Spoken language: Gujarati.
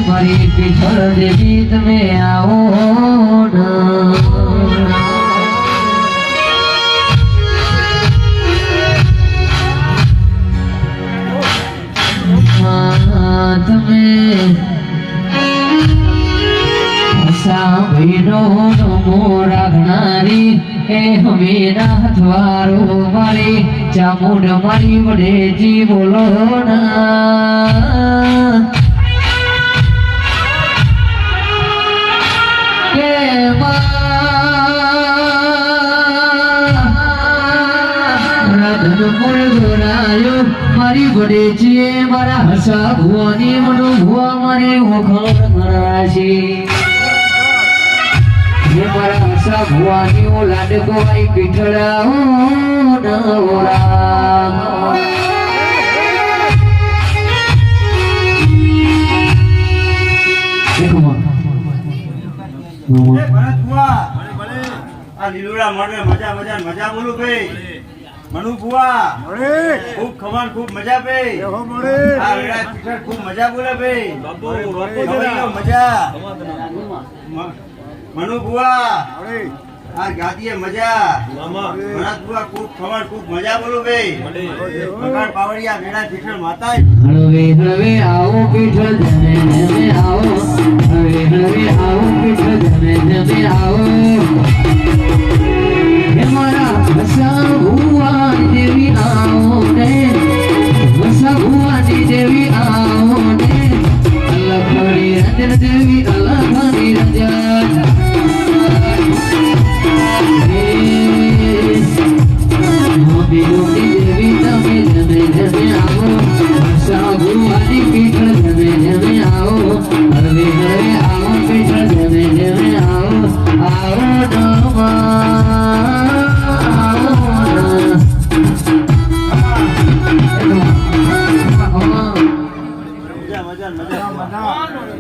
મારી પીઠળ દેવી તમે આવો તમે સાંભળો નમો રાખનારી એ હમીના હથવારો મારી ચામુંડ મારી વડે જી બોલો ના કે મારી વડે છીએ મારા હસા ભુવાની મનો ભુવા મારી ઓખણ મરાશી મારા હસા ભુવાની ઓ લાડકો આઈ પીઠળા નવરા આ લીલુડા મળે મજા બોલું ભાઈ મનુ ભુવા ખૂબ ખવાન ખૂબ મજા ભાઈ આ વેડા પીઠળ ખૂબ મજા બોલે ભાઈ મજા મનુ ભુવા આ ગાદીએ મજા મનાત ભુવા ખૂબ ખવાન ખૂબ મજા બોલું ભાઈ મકાન પાવડિયા વેડા પીઠળ માતા હવે આવો પીઠળ જમે આવો હવે આવો પીઠળ જમે આવો મારા હસા ભુવાની દેવી આવો ને હસા ભુવાની દેવી આવો ને અલ્લાહ ખરી રંજન દેવી અલ્લાહ ખરી રંજન મોબીઓની દેવી તમે જમે આવો હસા ભુવાની પીઠળ જમે આવો હવે આવો પીઠળ જમે આવો આવો મજા